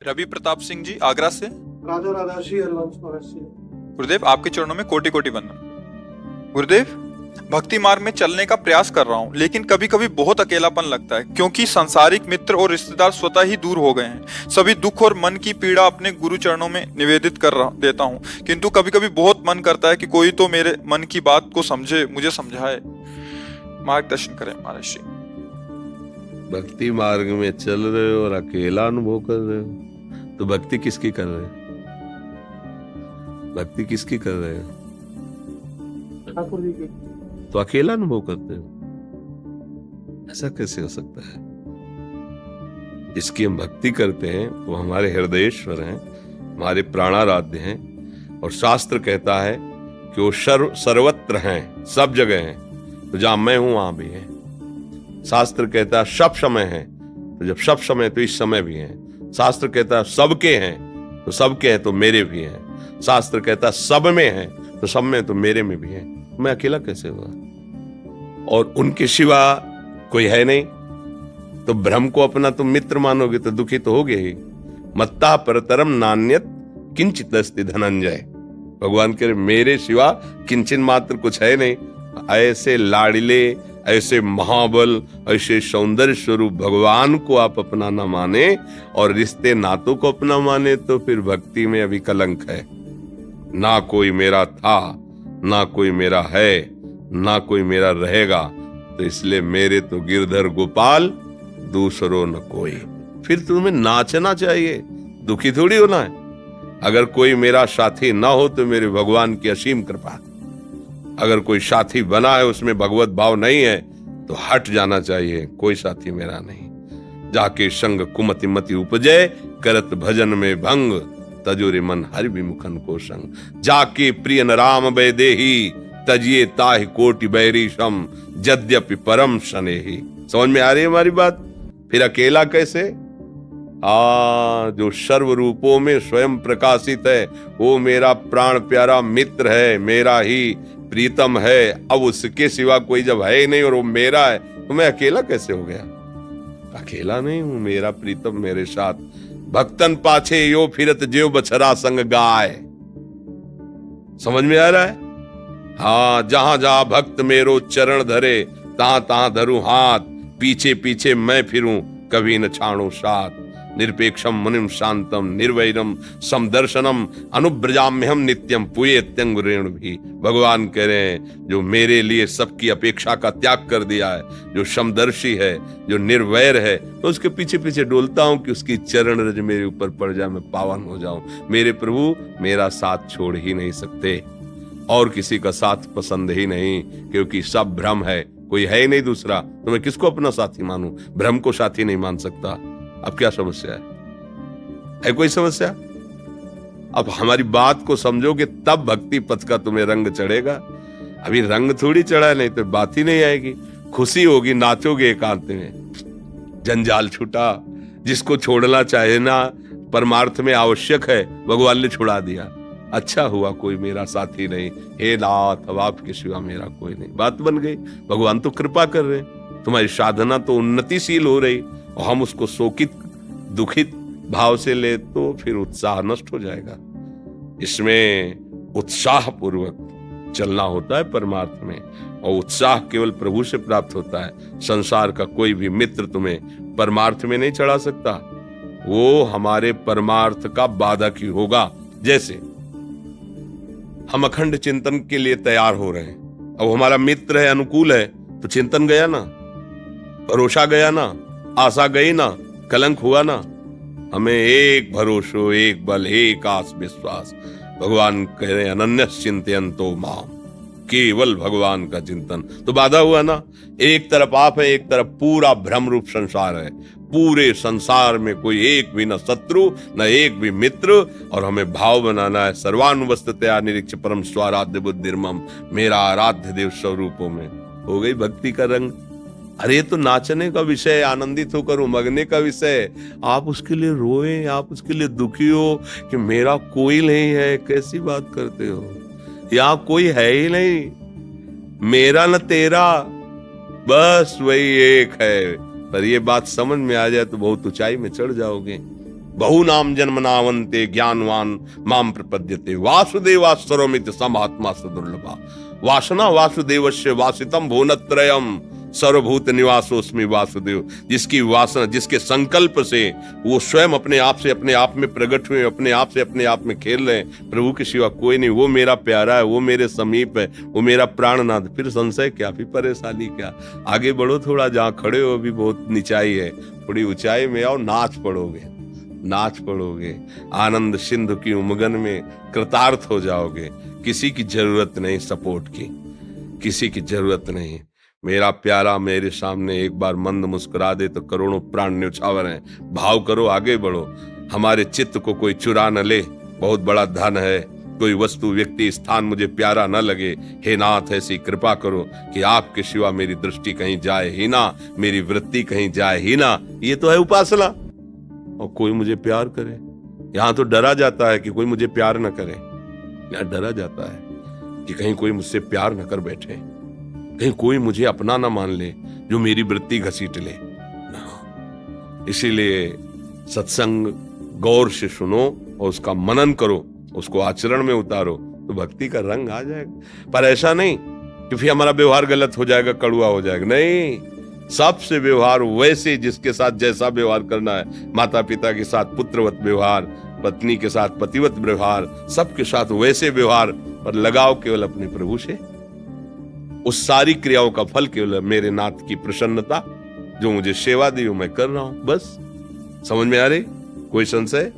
रवि प्रताप सिंह जी आगरा से। राधा राधा श्री हरिवंश महर्षि। गुरुदेव आपके चरणों में कोटि कोटि वंदन। गुरुदेव, भक्ति मार्ग में चलने का प्रयास कर रहा हूँ, लेकिन कभी कभी बहुत अकेलापन लगता है, क्योंकि सांसारिक मित्र और रिश्तेदार स्वतः ही दूर हो गए हैं। सभी दुख और मन की पीड़ा अपने गुरु चरणों में निवेदित देता हूँ, किंतु कभी कभी बहुत मन करता है कि कोई तो मेरे मन की बात को समझे, मुझे समझाए। मार्गदर्शन करें महर्षि। भक्ति मार्ग में चल रहे हो और अकेला अनुभव कर रहे हो, तो भक्ति किसकी कर रहे हो? भक्ति किसकी कर रहे हो? ठाकुर जी की। तो अकेला अनुभव करते हो, ऐसा कैसे हो सकता है? जिसकी हम भक्ति करते हैं वो हमारे हृदयेश्वर हैं, हमारे प्राणाराध्य हैं, और शास्त्र कहता है कि वो सर्वत्र हैं, सब जगह हैं। तो जहां मैं हूं वहां भी है। शास्त्र कहता है सब समय है, तो जब सब समय तो इस समय भी है। शास्त्र कहता है सबके हैं, तो सबके हैं तो मेरे भी हैं। शास्त्र कहता है सब में है, तो सब में तो मेरे में भी है। मैं अकेला कैसे हुआ? और उनके सिवा कोई है नहीं, तो ब्रह्म को अपना तुम मित्र मानोगे तो दुखी तो होगे ही। मत्ता परतरम नान्यत किंचित अस्ति धनंजय। भगवान कह रहे मेरे सिवा किंचन मात्र कुछ है नहीं। ऐसे लाड़िले, ऐसे महाबल, ऐसे सौंदर्य स्वरूप भगवान को आप अपना न माने और रिश्ते नातों को अपना माने, तो फिर भक्ति में अभी कलंक है। ना कोई मेरा था, ना कोई मेरा है, ना कोई मेरा रहेगा, तो इसलिए मेरे तो गिरधर गोपाल, दूसरों न कोई। फिर तुम्हें नाचना चाहिए, दुखी थोड़ी होना है। अगर कोई मेरा साथी ना हो तो मेरे भगवान की असीम कृपा। अगर कोई साथी बना है उसमें भगवत भाव नहीं है तो हट जाना चाहिए। कोई साथी मेरा नहीं। जाके संग कुमति मति उपजय, करत भजन में भंग, तजोरे मन हरि विमुखन को संग। जाके प्रियन राम वैदेही, तजिए ताहि कोटि बैरीशम, यद्यपि परम शनेही। समझ में आ रही है हमारी बात? फिर अकेला कैसे? जो सर्व रूपों में स्वयं प्रकाशित है, वो मेरा प्राण प्यारा मित्र है, मेरा ही प्रीतम है। अब उसके सिवा कोई जब है ही नहीं और वो मेरा है, तो मैं अकेला कैसे हो गया? अकेला नहीं हूं, मेरा प्रीतम मेरे साथ। भक्तन पाछे यो फिरत जेव बछरा संग गाय। समझ में आ रहा है? हाँ, जहां जहां भक्त मेरो चरण धरे, तहां तहां धरूं हाथ। पीछे पीछे मैं फिरूं, कभी न छाणू साथ। निरपेक्षम मुनिम शांतम निर्वैरम समदर्शनम अनुब्रजाम्यहम नित्यम पुयेत्यंगुरेण भी। भगवान कह रहे हैं जो मेरे लिए सबकी अपेक्षा का त्याग कर दिया है, जो समदर्शी है, जो निर्वैर है, तो उसके पीछे पीछे डोलता हूं कि उसकी चरण रज मेरे ऊपर पड़ जाए, मैं पावन हो जाऊं। मेरे प्रभु मेरा साथ छोड़ ही नहीं सकते, और किसी का साथ पसंद ही नहीं, क्योंकि सब भ्रम है, कोई है ही नहीं दूसरा। तो मैं किसको अपना साथी मानूं? भ्रम को साथी नहीं मान सकता। अब क्या समस्या है कोई समस्या? अब हमारी बात को समझोगे तब भक्ति पथ का तुम्हें रंग चढ़ेगा। अभी रंग थोड़ी चढ़ा, नहीं तो बात ही नहीं आएगी। खुशी होगी, नाचोगे एकांत में। जंजाल छूटा। जिसको छोड़ना चाहे ना परमार्थ में आवश्यक है, भगवान ने छुड़ा दिया। अच्छा हुआ कोई मेरा साथी नहीं। हे नाथ, अब आपके सिवा मेरा कोई नहीं। बात बन गई। भगवान तो कृपा कर रहे हैं, तुम्हारी साधना तो उन्नतिशील हो रही, और हम उसको शोकित दुखित भाव से ले तो फिर उत्साह नष्ट हो जाएगा। इसमें उत्साह पूर्वक चलना होता है परमार्थ में, और उत्साह केवल प्रभु से प्राप्त होता है। संसार का कोई भी मित्र तुम्हें परमार्थ में नहीं चढ़ा सकता, वो हमारे परमार्थ का बाधक ही होगा। जैसे हम अखंड चिंतन के लिए तैयार हो रहे हैं, अब हमारा मित्र है, अनुकूल है, तो चिंतन गया ना, भरोसा गया ना, आशा गई ना, कलंक हुआ ना। हमें एक भरोसो, एक बल, एक आस विश्वास। भगवान कह रहे हैं अनन्यस चिंतयन्तो माम, केवल भगवान का चिंतन। तो बाधा हुआ ना। एक तरफ आप है, एक तरफ पूरा भ्रम रूप संसार है। पूरे संसार में कोई एक भी न शत्रु, न एक भी मित्र, और हमें भाव बनाना है सर्वानुवस्थितया निरीक्ष परम स्वाराध्य बुद्धिर्मम, मेरा आराध्य देव स्वरूपों में। हो गई भक्ति का रंग। अरे तो नाचने का विषय, आनंदित होकर उमगने का विषय। आप उसके लिए रोए, आप उसके लिए दुखी हो कि मेरा कोई नहीं है। कैसी बात करते हो? यहाँ कोई है ही नहीं, मेरा न तेरा, बस वही एक है। पर ये बात समझ में आ जाए तो बहुत ऊंचाई में चढ़ जाओगे। बहुनाम जन्मनावन्ते ज्ञानवान माम प्रपद्यते वासुदेवा सर्वमिति समात्मा सुदुर्लभा। वासना वासुदेवस्य वासितम भुवनत्रयम सर्वभूत निवासोस्मि वासुदेव। जिसकी वासना, जिसके संकल्प से वो स्वयं अपने आप से अपने आप में प्रकट हुए, अपने आप से अपने आप में खेल रहे हैं, प्रभु के सिवा कोई नहीं, वो मेरा प्यारा है, वो मेरे समीप है, वो मेरा प्राणनाथ। फिर संशय क्या, फिर परेशानी क्या। आगे बढ़ो थोड़ा, जहाँ खड़े हो अभी बहुत नीचाई है, थोड़ी ऊंचाई में आओ, नाच पड़ोगे, नाच पड़ोगे, आनंद सिंधु की उमगन में कृतार्थ हो जाओगे। किसी की जरूरत नहीं सपोर्ट की, किसी की जरूरत नहीं। मेरा प्यारा मेरे सामने एक बार मंद मुस्कुरा दे तो करोड़ों प्राण न्यौछावर हैं। भाव करो, आगे बढ़ो। हमारे चित्त को कोई चुरा न ले, बहुत बड़ा धन है। कोई वस्तु, व्यक्ति, स्थान मुझे प्यारा न लगे। हे नाथ, ऐसी कृपा करो कि आपके सिवा मेरी दृष्टि कहीं जाए ही ना, मेरी वृत्ति कहीं जाए ही ना। ये तो है उपासना। और कोई मुझे प्यार करे, यहाँ तो डरा जाता है कि कोई मुझे प्यार न करे। यहाँ डरा जाता है कि कहीं कोई मुझसे प्यार न कर बैठे, कहीं कोई मुझे अपना ना मान ले, जो मेरी वृत्ति घसीट ले। इसीलिए सत्संग गौर से सुनो और उसका मनन करो, उसको आचरण में उतारो, तो भक्ति का रंग आ जाएगा। पर ऐसा नहीं कि फिर हमारा व्यवहार गलत हो जाएगा, कड़वा हो जाएगा। नहीं, सबसे व्यवहार वैसे, जिसके साथ जैसा व्यवहार करना है, माता पिता के साथ पुत्रवत व्यवहार, पत्नी के साथ पतिवत व्यवहार, सबके साथ वैसे व्यवहार, पर लगाओ केवल अपने प्रभु से। उस सारी क्रियाओं का फल केवल मेरे नाथ की प्रसन्नता, जो मुझे सेवा दी मैं कर रहा हूं। बस समझ में आ रही? कोई संशय?